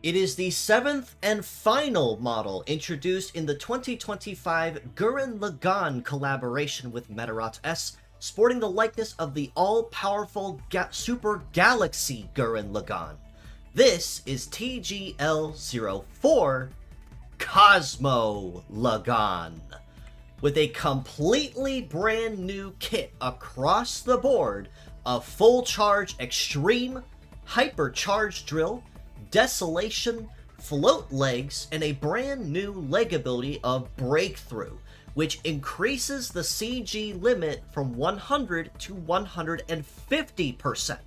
It is the seventh and final model introduced in the 2025 Gurren Lagann collaboration with Metaroth S, sporting the likeness of the all-powerful Super Galaxy Gurren Lagann. This is TGL04 Cosmo Lagann. With a completely brand new kit across the board of full charge extreme, hypercharged drill, Desolation, float legs, and a brand new leg ability of Breakthrough, which increases the CG limit from 100 to 150%.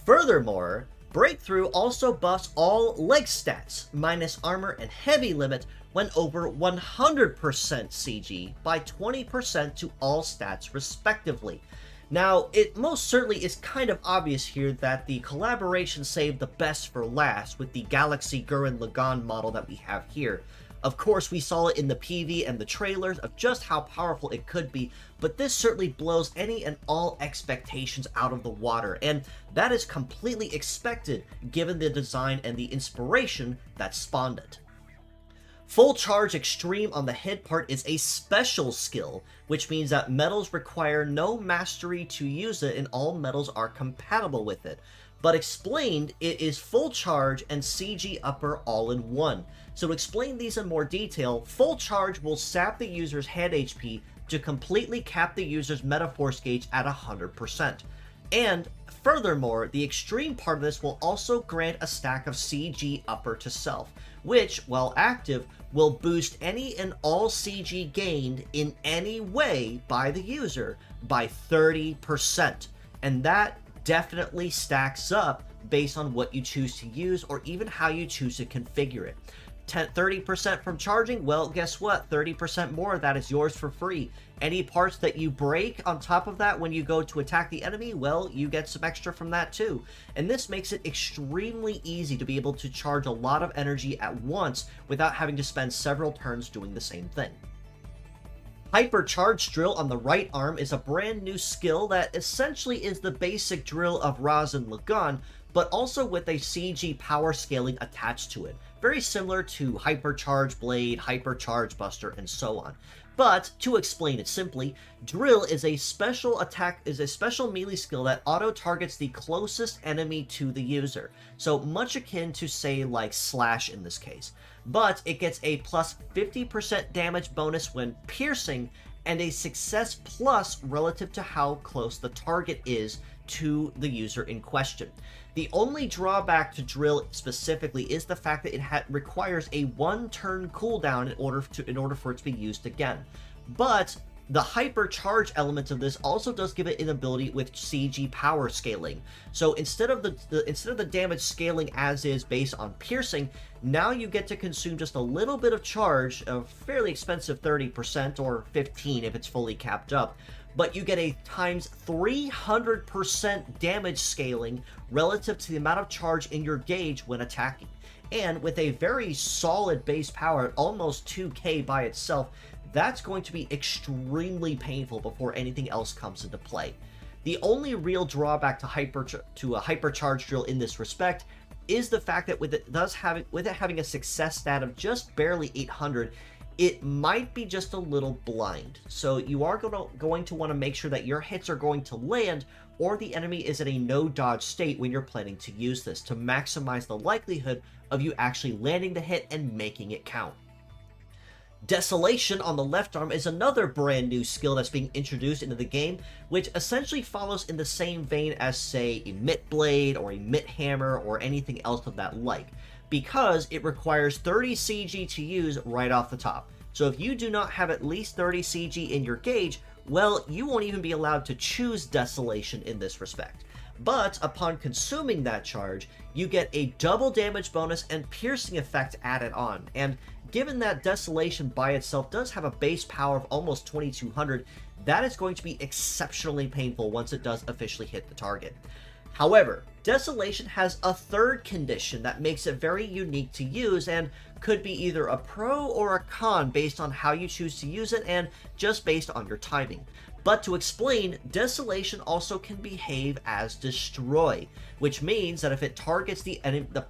Furthermore, Breakthrough also buffs all leg stats, minus armor and heavy limit when over 100% CG by 20% to all stats respectively. Now, it most certainly is kind of obvious here that the collaboration saved the best for last with the Galaxy Gurren Lagann model that we have here. Of course, we saw it in the PV and the trailers of just how powerful it could be, but this certainly blows any and all expectations out of the water, and that is completely expected given the design and the inspiration that spawned it. Full Charge Extreme on the head part is a special skill, which means that metals require no mastery to use it and all metals are compatible with it. But explained, it is Full Charge and CG Upper all in one. So to explain these in more detail, Full Charge will sap the user's head HP to completely cap the user's Metaforce gauge at 100%. And furthermore, the extreme part of this will also grant a stack of CG Upper to self, which, while active, will boost any and all CG gained in any way by the user by 30%. And that definitely stacks up based on what you choose to use or even how you choose to configure it. 30% from charging, well, guess what? 30% more of that is yours for free. Any parts that you break on top of that when you go to attack the enemy, well, you get some extra from that too. And this makes it extremely easy to be able to charge a lot of energy at once without having to spend several turns doing the same thing. Hypercharged Drill on the right arm is a brand new skill that essentially is the basic drill of Gurren Lagann, but also with a CG power scaling attached to it. Very similar to Hypercharge Blade, Hypercharge Buster, and so on. But, to explain it simply, Drill is a special melee skill that auto-targets the closest enemy to the user. So much akin to, say, like Slash in this case. But it gets a plus 50% damage bonus when piercing, and a success plus relative to how close the target is to the user in question. The only drawback to Drill specifically is the fact that it requires a one-turn cooldown in order for it to be used again. But the hypercharge element of this also does give it an ability with CG power scaling. So instead of the damage scaling as is based on piercing, now you get to consume just a little bit of charge, a fairly expensive 30% or 15% if it's fully capped up. But you get a times 300% damage scaling relative to the amount of charge in your gauge when attacking. And with a very solid base power at almost 2k by itself, that's going to be extremely painful before anything else comes into play. The only real drawback to a hypercharge drill in this respect is the fact that with it having a success stat of just barely 800, it might be just a little blind. So you are going to want to make sure that your hits are going to land, or the enemy is in a no-dodge state when you're planning to use this to maximize the likelihood of you actually landing the hit and making it count. Desolation on the left arm is another brand new skill that's being introduced into the game, which essentially follows in the same vein as, say, a Mitt Blade or a Mitt Hammer or anything else of that like, because it requires 30 CG to use right off the top. So if you do not have at least 30 CG in your gauge, well, you won't even be allowed to choose Desolation in this respect. But upon consuming that charge, you get a double damage bonus and piercing effect added on, and given that Desolation by itself does have a base power of almost 2200, that is going to be exceptionally painful once it does officially hit the target. However, Desolation has a third condition that makes it very unique to use and could be either a pro or a con based on how you choose to use it and just based on your timing. But to explain, Desolation also can behave as Destroy, which means that if it targets the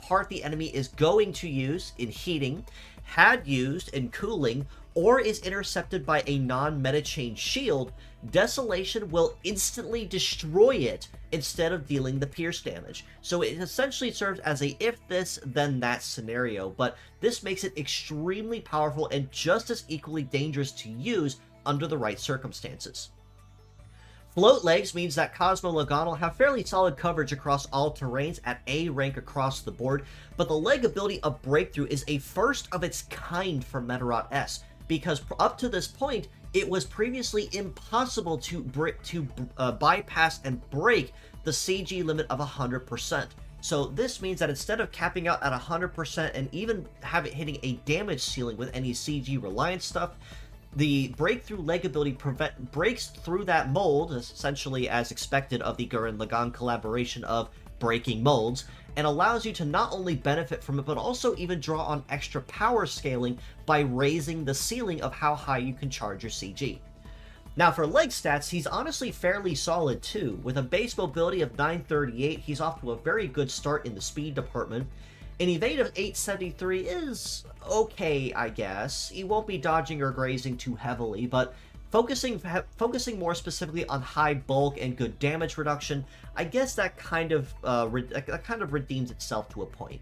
part the enemy is going to use in heating, had used in cooling, or is intercepted by a non-meta chain shield, Desolation will instantly destroy it instead of dealing the pierce damage. So it essentially serves as a if this, then that scenario, but this makes it extremely powerful and just as equally dangerous to use under the right circumstances. Float legs means that Cosmo Lagann will have fairly solid coverage across all terrains at A rank across the board, but the leg ability of Breakthrough is a first of its kind for Medarot S, because up to this point, it was previously impossible to bypass and break the CG limit of 100%. So this means that instead of capping out at 100% and even have it hitting a damage ceiling with any CG reliant stuff, the Breakthrough leg ability breaks through that mold, essentially as expected of the Gurren Lagann collaboration of breaking molds, and allows you to not only benefit from it, but also even draw on extra power scaling by raising the ceiling of how high you can charge your CG. Now for leg stats, he's honestly fairly solid too. With a base mobility of 938, he's off to a very good start in the speed department. An evade of 873 is okay, I guess. He won't be dodging or grazing too heavily, but focusing more specifically on high bulk and good damage reduction, I guess that kind of redeems itself to a point.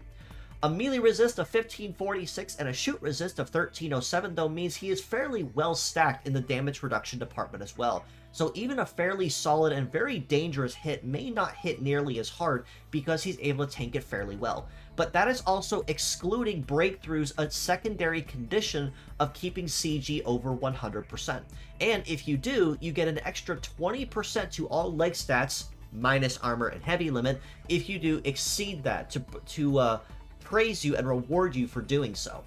A melee resist of 1546 and a shoot resist of 1307 though means he is fairly well stacked in the damage reduction department as well. So even a fairly solid and very dangerous hit may not hit nearly as hard because he's able to tank it fairly well. But that is also excluding Breakthrough's a secondary condition of keeping CG over 100%. And if you do, you get an extra 20% to all leg stats, minus armor and heavy limit, if you do exceed that to praise you and reward you for doing so.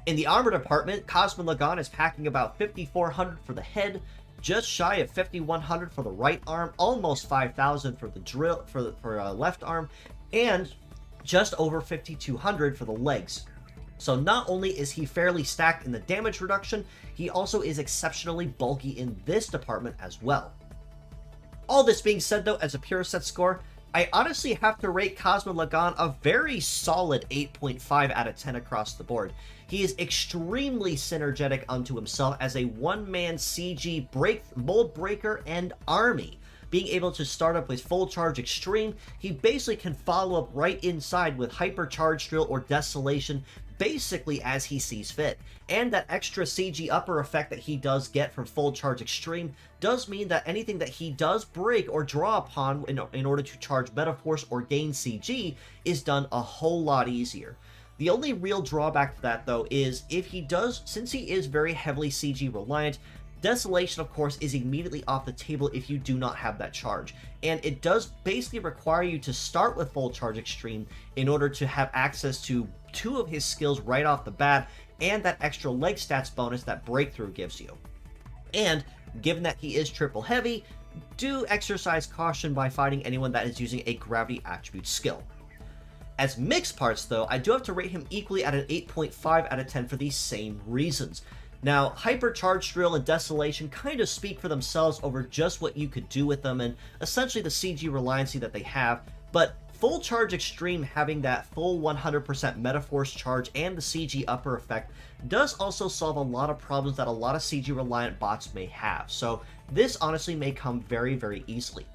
In the armor department, Cosmo Lagann is packing about 5,400 for the head, just shy of 5,100 for the right arm, almost 5,000 for the drill for left arm, and just over 5,200 for the legs. So not only is he fairly stacked in the damage reduction, he also is exceptionally bulky in this department as well. All this being said though, as a pure set score, I honestly have to rate Cosmo Lagann a very solid 8.5 out of 10 across the board. He is extremely synergetic unto himself as a one-man CG mold breaker and army. Being able to start up with full charge extreme, he basically can follow up right inside with hypercharge drill or desolation basically as he sees fit. And that extra CG upper effect that he does get from full charge extreme does mean that anything that he does break or draw upon in order to charge Metaforce or gain CG is done a whole lot easier. The only real drawback to that though is since he is very heavily CG reliant, Desolation, of course, is immediately off the table if you do not have that charge. And it does basically require you to start with Full Charge Extreme in order to have access to two of his skills right off the bat and that extra leg stats bonus that Breakthrough gives you. And given that he is triple heavy, do exercise caution by fighting anyone that is using a gravity attribute skill. As mixed parts, though, I do have to rate him equally at an 8.5 out of 10 for these same reasons. Now, Hypercharge Drill and Desolation kind of speak for themselves over just what you could do with them and essentially the CG reliancy that they have, but Full Charge Extreme having that full 100% Metaforce charge and the CG upper effect does also solve a lot of problems that a lot of CG reliant bots may have, so this honestly may come very, very easily.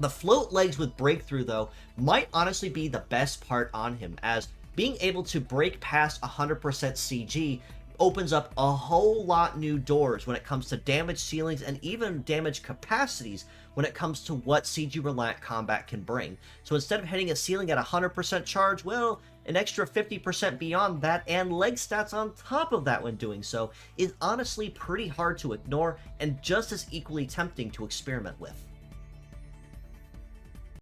The float legs with Breakthrough, though, might honestly be the best part on him, as being able to break past 100% CG opens up a whole lot new doors when it comes to damage ceilings and even damage capacities when it comes to what CG reliant combat can bring. So instead of hitting a ceiling at 100% charge, well, an extra 50% beyond that and leg stats on top of that when doing so is honestly pretty hard to ignore and just as equally tempting to experiment with.